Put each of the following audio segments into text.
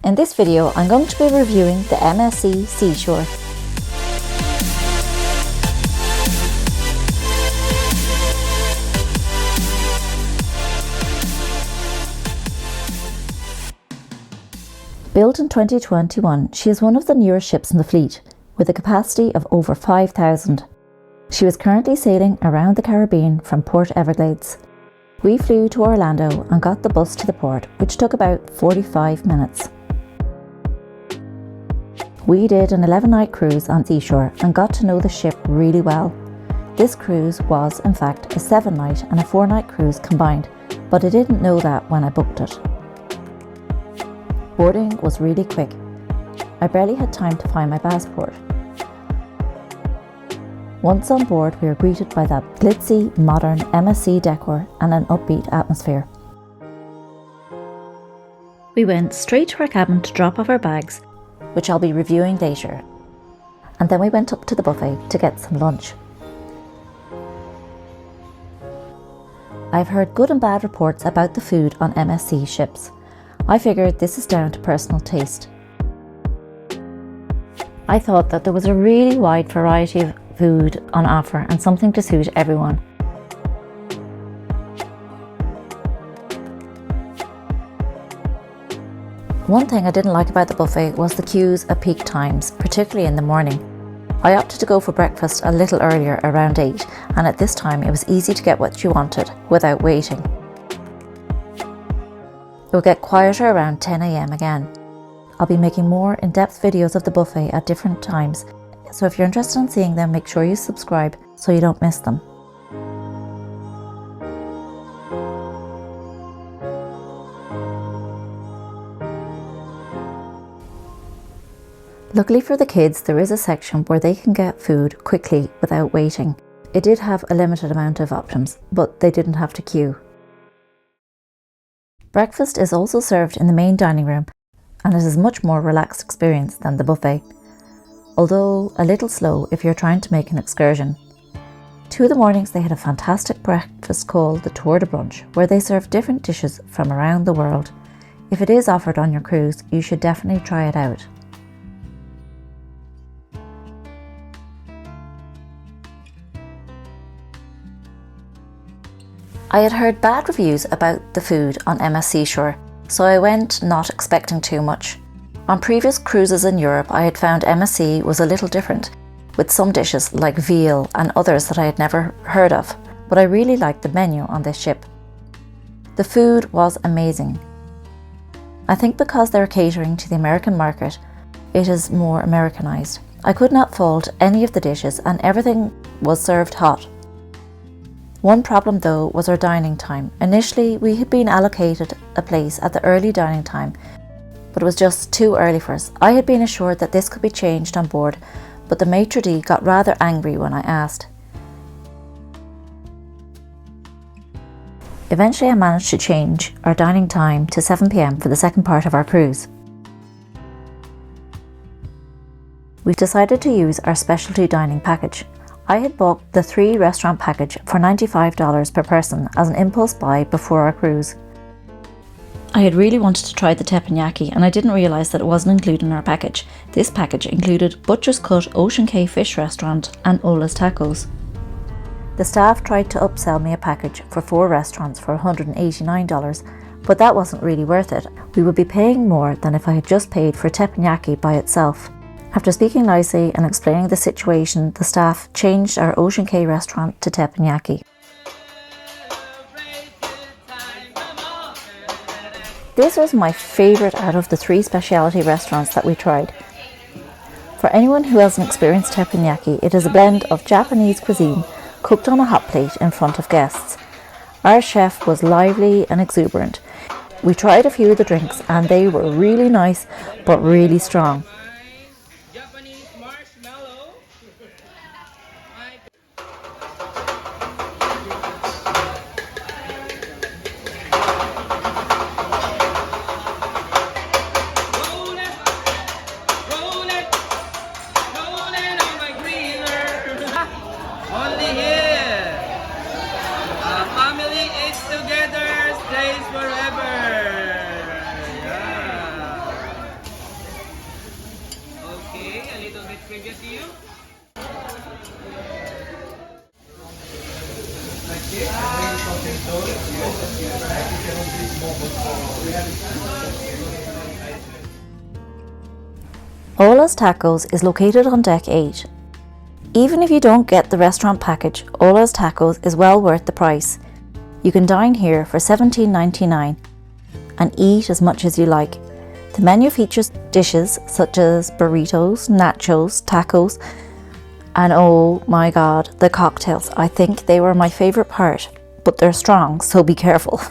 In this video, I'm going to be reviewing the MSC Seashore. Built in 2021, she is one of the newer ships in the fleet, with a capacity of over 5,000. She was currently sailing around the Caribbean from Port Everglades. We flew to Orlando and got the bus to the port, which took about 45 minutes. We did an 11-night cruise on Seashore and got to know the ship really well. This cruise was, in fact, a 7-night and a 4-night cruise combined, but I didn't know that when I booked it. Boarding was really quick. I barely had time to find my passport. Once on board, we were greeted by that glitzy, modern MSC decor and an upbeat atmosphere. We went straight to our cabin to drop off our bags, which I'll be reviewing later, and then we went up to the buffet to get some lunch. I've heard good and bad reports about the food on MSC ships. I figured this is down to personal taste. I thought that there was a really wide variety of food on offer and something to suit everyone. One thing I didn't like about the buffet was the queues at peak times, particularly in the morning. I opted to go for breakfast a little earlier, around 8, and at this time it was easy to get what you wanted without waiting. It will get quieter around 10 AM again. I'll be making more in-depth videos of the buffet at different times, so if you're interested in seeing them, make sure you subscribe so you don't miss them. Luckily for the kids, there is a section where they can get food quickly without waiting. It did have a limited amount of options, but they didn't have to queue. Breakfast is also served in the main dining room, and it is a much more relaxed experience than the buffet, although a little slow if you're trying to make an excursion. 2 of the mornings they had a fantastic breakfast called the Tour de Brunch, where they serve different dishes from around the world. If it is offered on your cruise, you should definitely try it out. I had heard bad reviews about the food on MSC Seashore, so I went not expecting too much. On previous cruises in Europe, I had found MSC was a little different, with some dishes like veal and others that I had never heard of, but I really liked the menu on this ship. The food was amazing. I think because they're catering to the American market, it is more Americanized. I could not fault any of the dishes and everything was served hot. One problem though was our dining time. Initially we had been allocated a place at the early dining time, but it was just too early for us. I had been assured that this could be changed on board, but the maitre d' got rather angry when I asked. Eventually I managed to change our dining time to 7 PM for the second part of our cruise. We decided to use our specialty dining package. I had bought the 3-restaurant package for $95 per person as an impulse buy before our cruise. I had really wanted to try the teppanyaki and I didn't realise that it wasn't included in our package. This package included Butcher's Cut Ocean Cay Fish Restaurant and Ola's Tacos. The staff tried to upsell me a package for 4 restaurants for $189, but that wasn't really worth it. We would be paying more than if I had just paid for teppanyaki by itself. After speaking nicely and explaining the situation, the staff changed our Ocean Cay restaurant to teppanyaki. This was my favourite out of the 3 specialty restaurants that we tried. For anyone who hasn't experienced teppanyaki, it is a blend of Japanese cuisine cooked on a hot plate in front of guests. Our chef was lively and exuberant. We tried a few of the drinks and they were really nice but really strong. Ola's Tacos is located on deck 8. Even if you don't get the restaurant package, Ola's Tacos is well worth the price. You can dine here for $17.99 and eat as much as you like. The menu features dishes such as burritos, nachos, tacos, and oh my god, the cocktails. I think they were my favourite part, but they're strong, so be careful.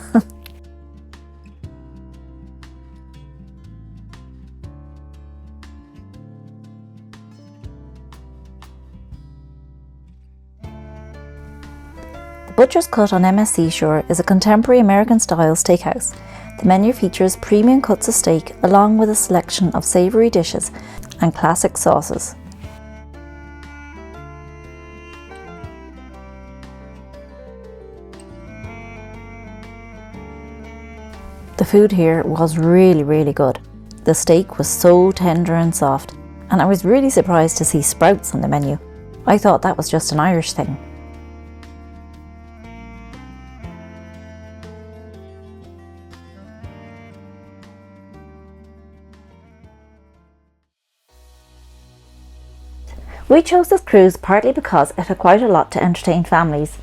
Butcher's Cut on MSC Shore is a contemporary American-style steakhouse. The menu features premium cuts of steak along with a selection of savoury dishes and classic sauces. The food here was really good. The steak was so tender and soft, and I was really surprised to see sprouts on the menu. I thought that was just an Irish thing. We chose this cruise partly because it had quite a lot to entertain families.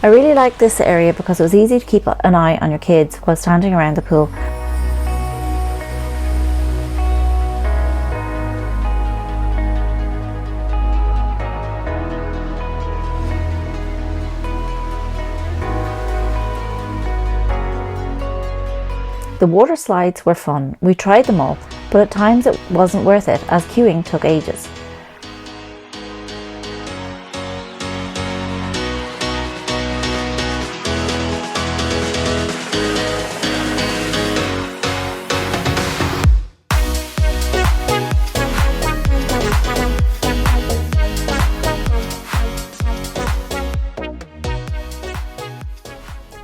I really liked this area because it was easy to keep an eye on your kids while standing around the pool. The water slides were fun. We tried them all, but at times it wasn't worth it as queuing took ages.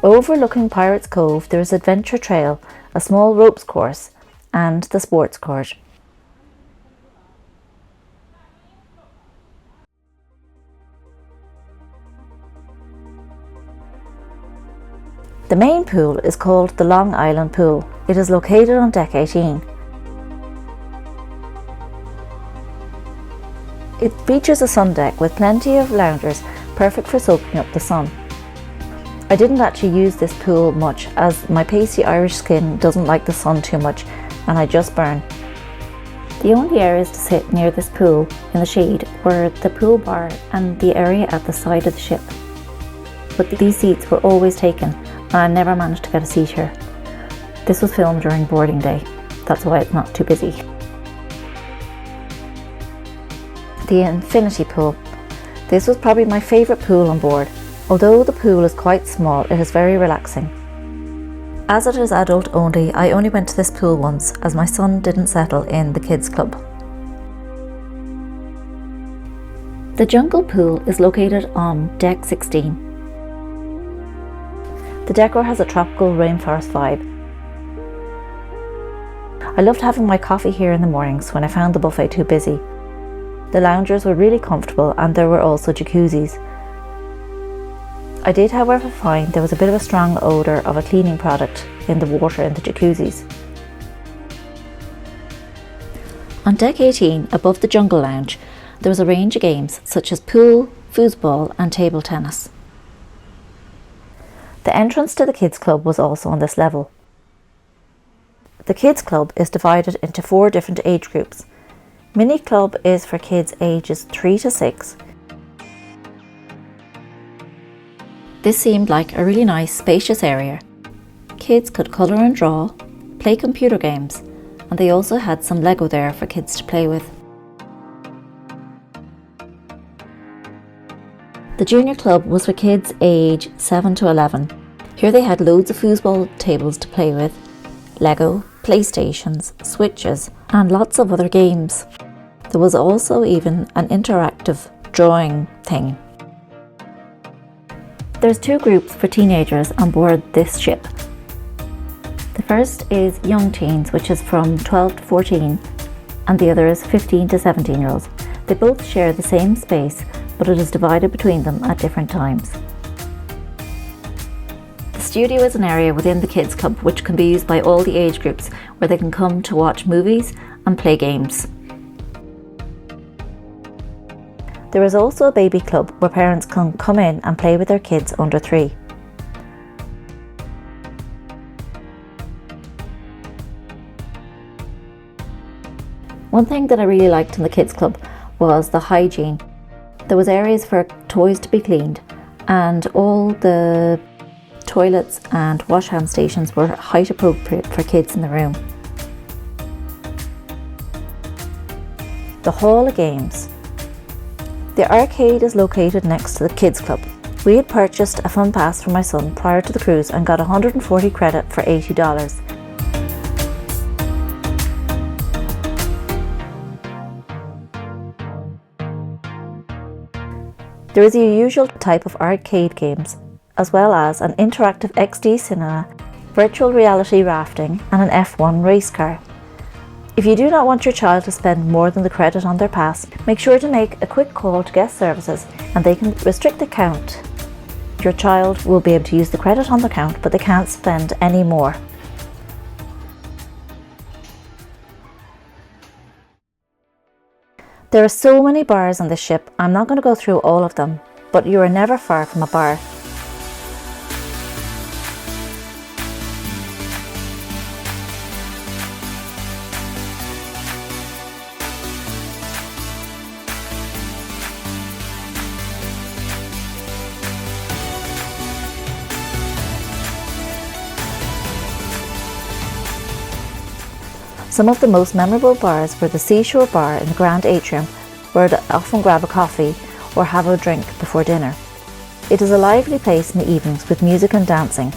Overlooking Pirates Cove, there is Adventure Trail, a small ropes course, and the sports court. The main pool is called the Long Island Pool. It is located on deck 18. It features a sun deck with plenty of loungers, perfect for soaking up the sun. I didn't actually use this pool much as my pasty Irish skin doesn't like the sun too much and I just burn. The only areas to sit near this pool in the shade were the pool bar and the area at the side of the ship. But these seats were always taken and I never managed to get a seat here. This was filmed during boarding day, that's why it's not too busy. The infinity pool. This was probably my favourite pool on board. Although the pool is quite small, it is very relaxing. As it is adult only, I only went to this pool once as my son didn't settle in the kids club. The jungle pool is located on deck 16. The decor has a tropical rainforest vibe. I loved having my coffee here in the mornings when I found the buffet too busy. The loungers were really comfortable and there were also jacuzzis. I did, however, find there was a bit of a strong odour of a cleaning product in the water in the jacuzzis. On deck 18, above the jungle lounge, there was a range of games such as pool, foosball and table tennis. The entrance to the kids club was also on this level. The kids club is divided into 4 different age groups. Mini club is for kids ages 3 to 6. This seemed like a really nice, spacious area. Kids could colour and draw, play computer games, and they also had some Lego there for kids to play with. The junior club was for kids age 7 to 11. Here they had loads of foosball tables to play with, Lego, PlayStations, Switches, and lots of other games. There was also even an interactive drawing thing. There's 2 groups for teenagers on board this ship. The The first is young teens, which is from 12 to 14, and the other is 15 to 17-year-olds. They both share the same space, but it is divided between them at different times. The studio is an area within the Kids Club which can be used by all the age groups, where they can come to watch movies and play games. There is also a baby club where parents can come in and play with their kids under 3. One thing that I really liked in the Kids Club was the hygiene. There was areas for toys to be cleaned, and all the toilets and wash hand stations were height appropriate for kids in the room. The Hall of Games. The arcade is located next to the Kids Club. We had purchased a fun pass for my son prior to the cruise and got 140 credit for $80. There is a usual type of arcade games, as well as an interactive XD cinema, virtual reality rafting, and an F1 race car. If you do not want your child to spend more than the credit on their pass, make sure to make a quick call to guest services and they can restrict the count. Your child will be able to use the credit on the count, but they can't spend any more. There are so many bars on this ship, I'm not going to go through all of them, but you are never far from a bar. Some of the most memorable bars were the Seashore Bar in the Grand Atrium, where I'd often grab a coffee or have a drink before dinner. It is a lively place in the evenings with music and dancing.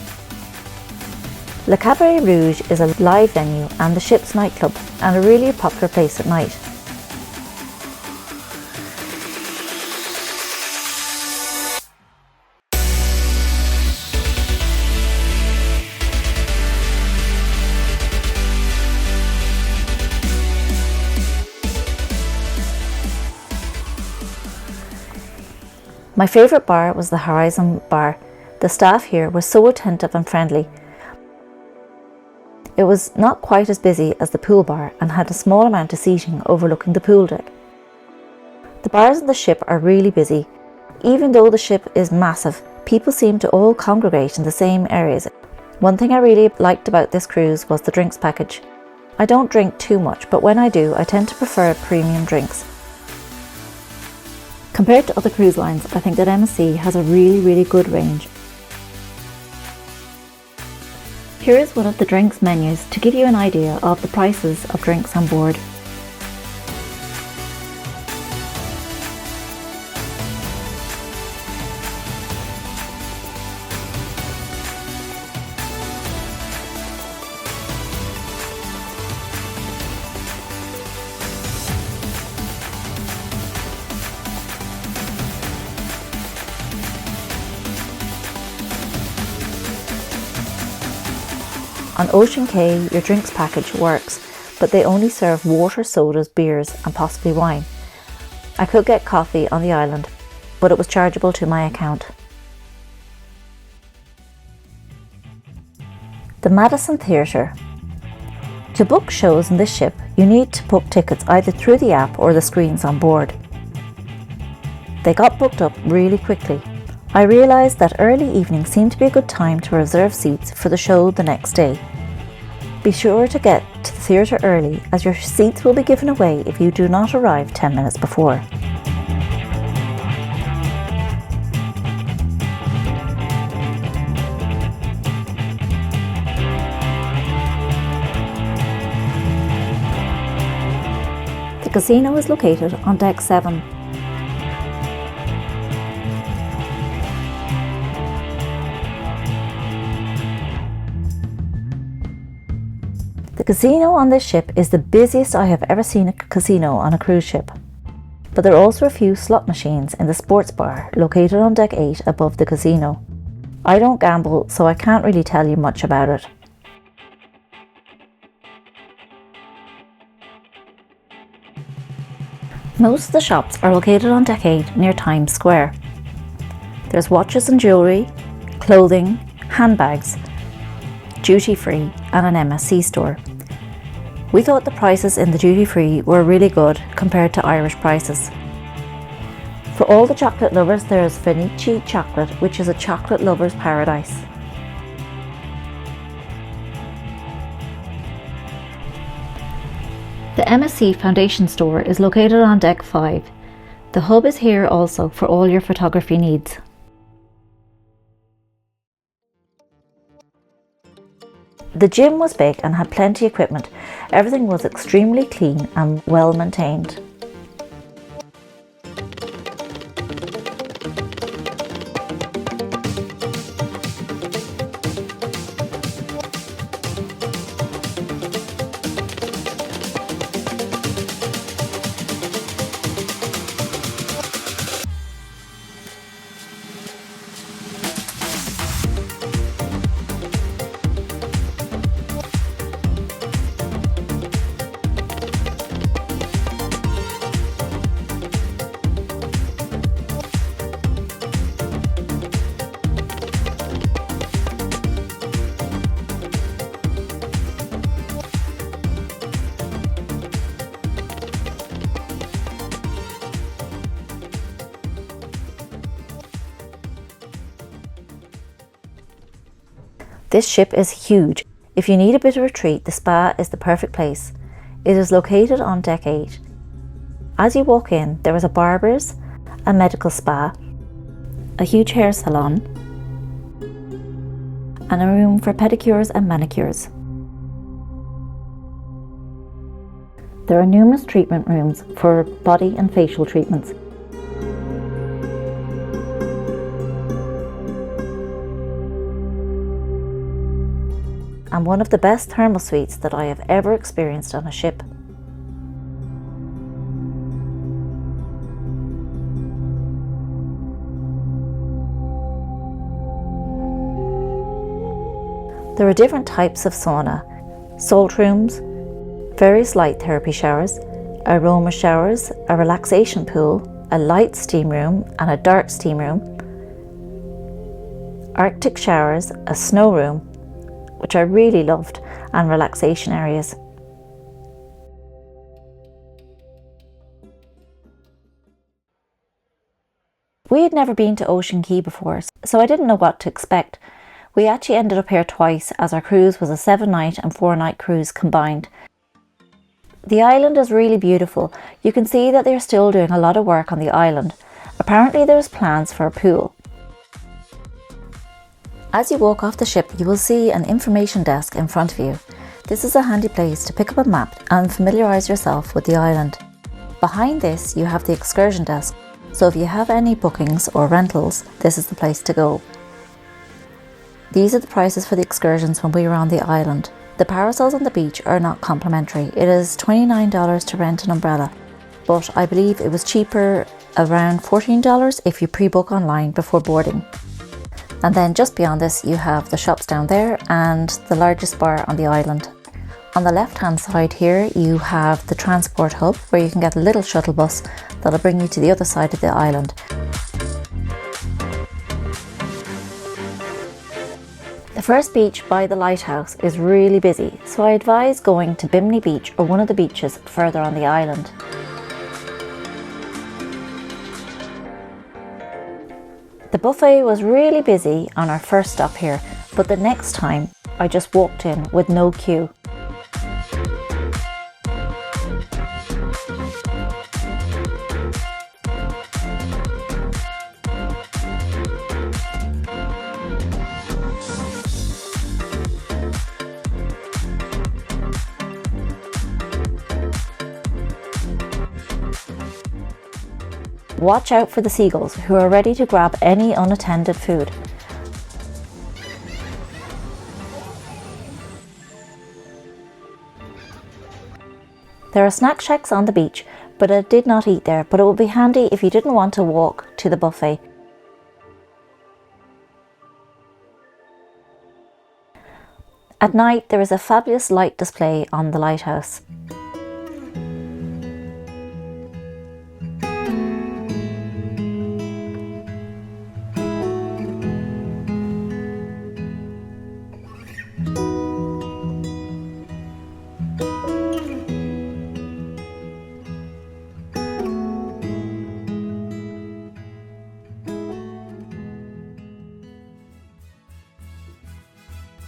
Le Cabaret Rouge is a live venue and the ship's nightclub, and a really popular place at night. My favourite bar was the Horizon Bar. The staff here was so attentive and friendly. It was not quite as busy as the pool bar and had a small amount of seating overlooking the pool deck. The bars on the ship are really busy. Even though the ship is massive, people seem to all congregate in the same areas. One thing I really liked about this cruise was the drinks package. I don't drink too much, but when I do, I tend to prefer premium drinks. Compared to other cruise lines, I think that MSC has a really good range. Here is one of the drinks menus to give you an idea of the prices of drinks on board. On Ocean Quay, your drinks package works, but they only serve water, sodas, beers and possibly wine. I could get coffee on the island, but it was chargeable to my account. The Madison Theatre. To book shows in this ship, you need to book tickets either through the app or the screens on board. They got booked up really quickly. I realised that early evening seemed to be a good time to reserve seats for the show the next day. Be sure to get to the theatre early, as your seats will be given away if you do not arrive 10 minutes before. The casino is located on deck 7. The casino on this ship is the busiest I have ever seen a casino on a cruise ship. But there are also a few slot machines in the sports bar located on deck 8 above the casino. I don't gamble, so I can't really tell you much about it. Most of the shops are located on Deck 8 near Times Square. There's watches and jewellery, clothing, handbags, duty free and an MSC store. We thought the prices in the duty free were really good compared to Irish prices. For all the chocolate lovers, there is Fenici Chocolate, which is a chocolate lover's paradise. The MSC Foundation store is located on Deck 5. The hub is here also for all your photography needs. The gym was big and had plenty of equipment. Everything was extremely clean and well maintained. This ship is huge. If you need a bit of retreat, the spa is the perfect place. It is located on Deck 8. As you walk in, there is a barber's, a medical spa, a huge hair salon, and a room for pedicures and manicures. There are numerous treatment rooms for body and facial treatments. And one of the best thermal suites that I have ever experienced on a ship. There are different types of sauna, salt rooms, various light therapy showers, aroma showers, a relaxation pool, a light steam room and a dark steam room, Arctic showers, a snow room, which I really loved, and relaxation areas. We had never been to Ocean Quay before, so I didn't know what to expect. We actually ended up here twice, as our cruise was a 7-night and 4-night cruise combined. The island is really beautiful. You can see that they're still doing a lot of work on the island. Apparently there's plans for a pool. As you walk off the ship, you will see an information desk in front of you. This is a handy place to pick up a map and familiarise yourself with the island. Behind this, you have the excursion desk, so if you have any bookings or rentals, this is the place to go. These are the prices for the excursions when we were on the island. The parasols on the beach are not complimentary. It is $29 to rent an umbrella, but I believe it was cheaper, around $14 if you pre-book online before boarding. And then just beyond this, you have the shops down there and the largest bar on the island. On the left hand side here, you have the transport hub where you can get a little shuttle bus that'll bring you to the other side of the island. The first beach by the lighthouse is really busy, so I advise going to Bimini Beach or one of the beaches further on the island. The buffet was really busy on our first stop here, but the next time I just walked in with no queue. Watch out for the seagulls, who are ready to grab any unattended food. There are snack shacks on the beach, but I did not eat there, but it would be handy if you didn't want to walk to the buffet. At night, there is a fabulous light display on the lighthouse.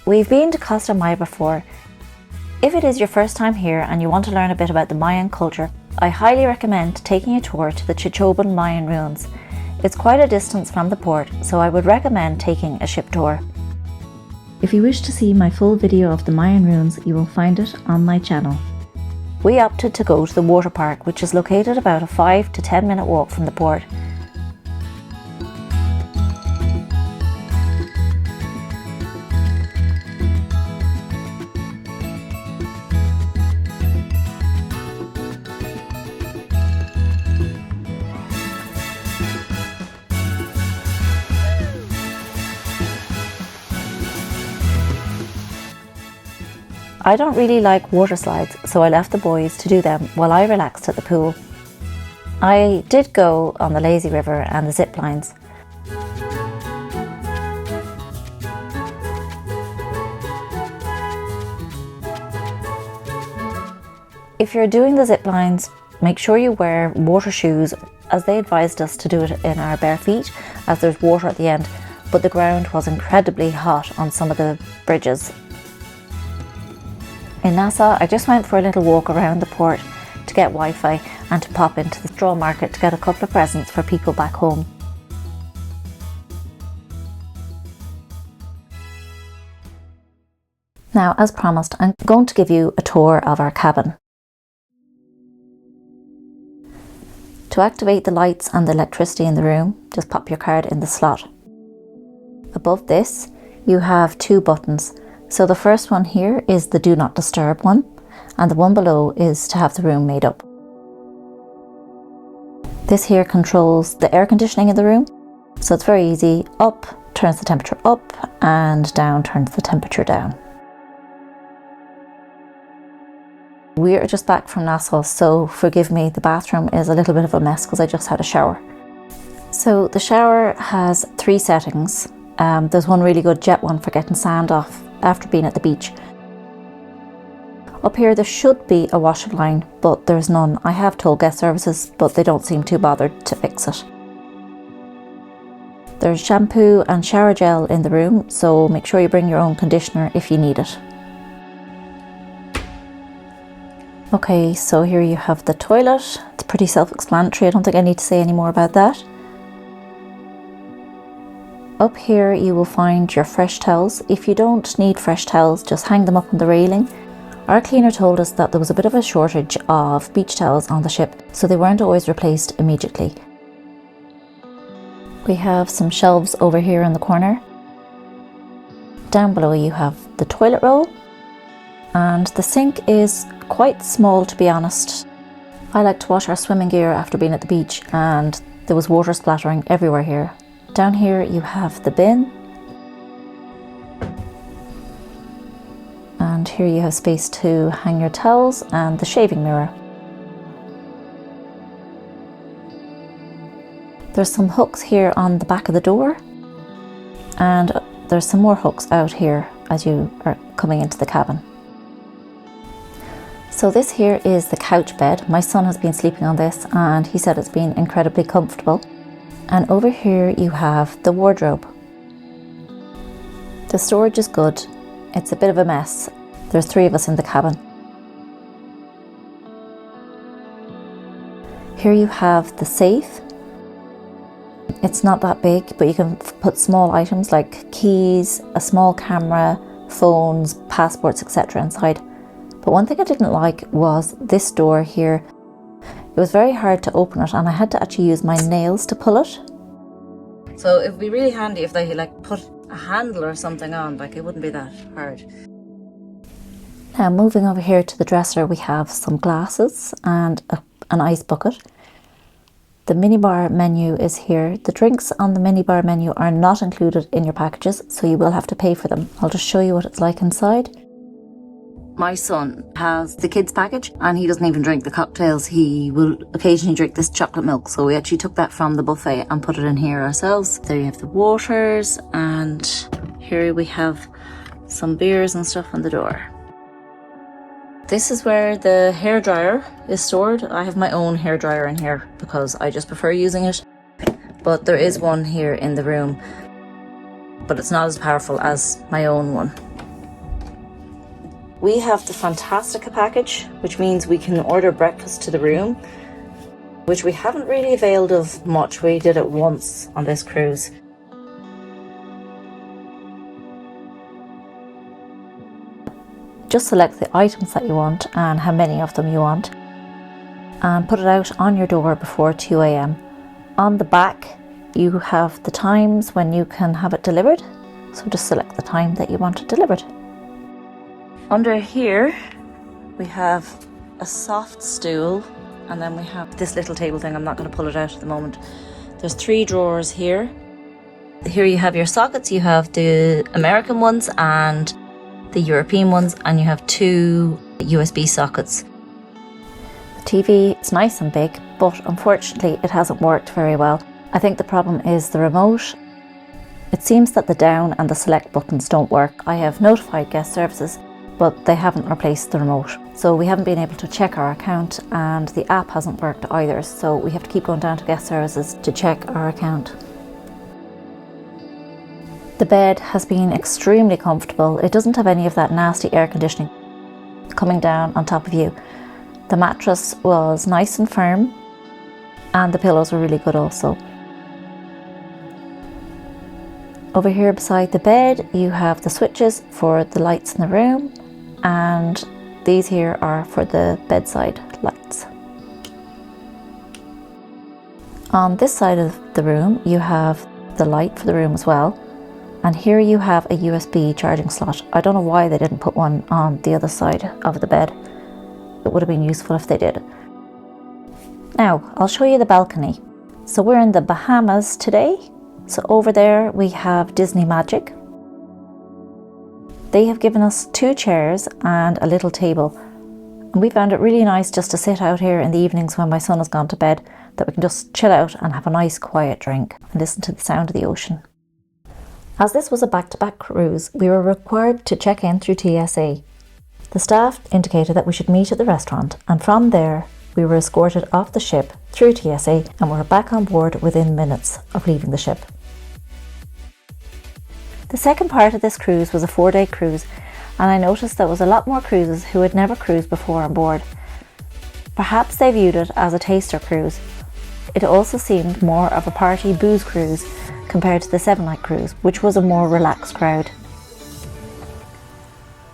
We've been to Costa Maya before. If it is your first time here and you want to learn a bit about the Mayan culture, I highly recommend taking a tour to the Chichoban Mayan ruins. It's quite a distance from the port, so I would recommend taking a ship tour. If you wish to see my full video of the Mayan ruins, you will find it on my channel. We opted to go to the water park, which is located about a 5 to 10 minute walk from the port. I don't really like water slides, so I left the boys to do them while I relaxed at the pool. I did go on the lazy river and the zip lines. If you're doing the zip lines, make sure you wear water shoes, as they advised us to do it in our bare feet, as there's water at the end, but the ground was incredibly hot on some of the bridges. In Nassau, I just went for a little walk around the port to get Wi-Fi and to pop into the straw market to get a couple of presents for people back home. Now, as promised, I'm going to give you a tour of our cabin. To activate the lights and the electricity in the room, just pop your card in the slot. Above this, you have two buttons. So the first one here is the do not disturb one, and the one below is to have the room made up. This here controls the air conditioning in the room, so it's very easy. Up turns the temperature up and down turns the temperature down. We are just back from Nassau, so forgive me, the bathroom is a little bit of a mess because I just had a shower. So the shower has 3 settings. There's one really good jet one for getting sand off after being at the beach. Up here there should be a washer line, but there's none. I have told guest services, but they don't seem too bothered to fix it. There's shampoo and shower gel in the room, so make sure you bring your own conditioner if you need it. Okay, so here you have the toilet. It's pretty self-explanatory. I don't think I need to say any more about that. Up here you will find your fresh towels. If you don't need fresh towels, just hang them up on the railing. Our cleaner told us that there was a bit of a shortage of beach towels on the ship, so they weren't always replaced immediately. We have some shelves over here in the corner. Down below you have the toilet roll, and the sink is quite small, to be honest. I like to wash our swimming gear after being at the beach, and there was water splattering everywhere here. Down here you have the bin, and here you have space to hang your towels and the shaving mirror. There's some hooks here on the back of the door, and there's some more hooks out here as you are coming into the cabin. So this here is the couch bed. My son has been sleeping on this and he said it's been incredibly comfortable. And over here you have the wardrobe. The storage is good. It's a bit of a mess. There's 3 of us in the cabin. Here you have the safe. It's not that big, but you can put small items like keys, a small camera, phones, passports, etc. inside. But one thing I didn't like was this door here. It was very hard to open it and I had to actually use my nails to pull it. So it would be really handy if they put a handle or something on, it wouldn't be that hard. Now moving over here to the dresser, we have some glasses and an ice bucket. The minibar menu is here. The drinks on the minibar menu are not included in your packages, so you will have to pay for them. I'll just show you what it's like inside. My son has the kids package and he doesn't even drink the cocktails. He will occasionally drink this chocolate milk, so we actually took that from the buffet and put it in here ourselves. There you have the waters, and here we have some beers and stuff on the door. This is where the hairdryer is stored. I have my own hairdryer in here because I just prefer using it, but there is one here in the room, but it's not as powerful as my own one. We have the Fantastica package, which means we can order breakfast to the room, which we haven't really availed of much. We did it once on this cruise. Just select the items that you want and how many of them you want, and put it out on your door before 2 a.m. On the back you have the times when you can have it delivered, so just select the time that you want it delivered. Under here we have a soft stool, and then we have this little table thing. I'm not going to pull it out at the moment. There's 3 drawers here. Here you have your sockets. You have the American ones and the European ones, and you have 2 USB sockets. The TV is nice and big, but unfortunately it hasn't worked very well. I think the problem is the remote. It seems that the down and the select buttons don't work. I have notified guest services, but they haven't replaced the remote. So we haven't been able to check our account, and the app hasn't worked either. So we have to keep going down to guest services to check our account. The bed has been extremely comfortable. It doesn't have any of that nasty air conditioning coming down on top of you. The mattress was nice and firm, and the pillows were really good also. Over here beside the bed you have the switches for the lights in the room, and these here are for the bedside lights. On this side of the room you have the light for the room as well, and here you have a USB charging slot. I don't know why they didn't put one on the other side of the bed. It would have been useful if they did. Now I'll show you the balcony. So we're in the Bahamas today. So over there we have Disney Magic. They have given us 2 chairs and a little table, and we found it really nice just to sit out here in the evenings when my son has gone to bed, that we can just chill out and have a nice quiet drink and listen to the sound of the ocean. As this was a back-to-back cruise, we were required to check in through TSA. The staff indicated that we should meet at the restaurant, and from there we were escorted off the ship through TSA and were back on board within minutes of leaving the ship. The second part of this cruise was a 4-day cruise, and I noticed there was a lot more cruisers who had never cruised before on board. Perhaps they viewed it as a taster cruise. It also seemed more of a party booze cruise compared to the 7-night cruise, which was a more relaxed crowd.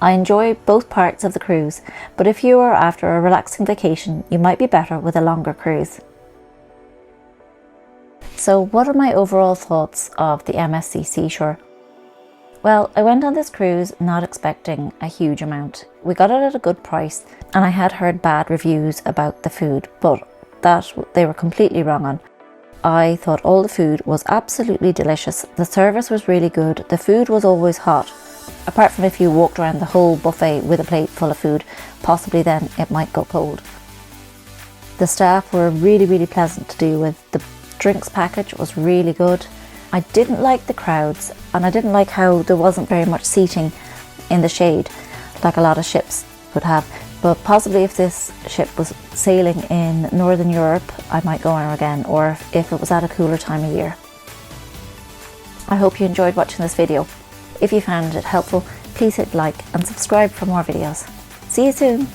I enjoy both parts of the cruise, but if you are after a relaxing vacation, you might be better with a longer cruise. So what are my overall thoughts of the MSC Seashore? Well, I went on this cruise not expecting a huge amount. We got it at a good price, and I had heard bad reviews about the food, but that they were completely wrong on. I thought all the food was absolutely delicious. The service was really good. The food was always hot. Apart from if you walked around the whole buffet with a plate full of food, possibly then it might go cold. The staff were really pleasant to deal with. The drinks package was really good. I didn't like the crowds, and I didn't like how there wasn't very much seating in the shade like a lot of ships would have. But possibly if this ship was sailing in Northern Europe, I might go on her again, or if it was at a cooler time of year. I hope you enjoyed watching this video. If you found it helpful, please hit like and subscribe for more videos. See you soon!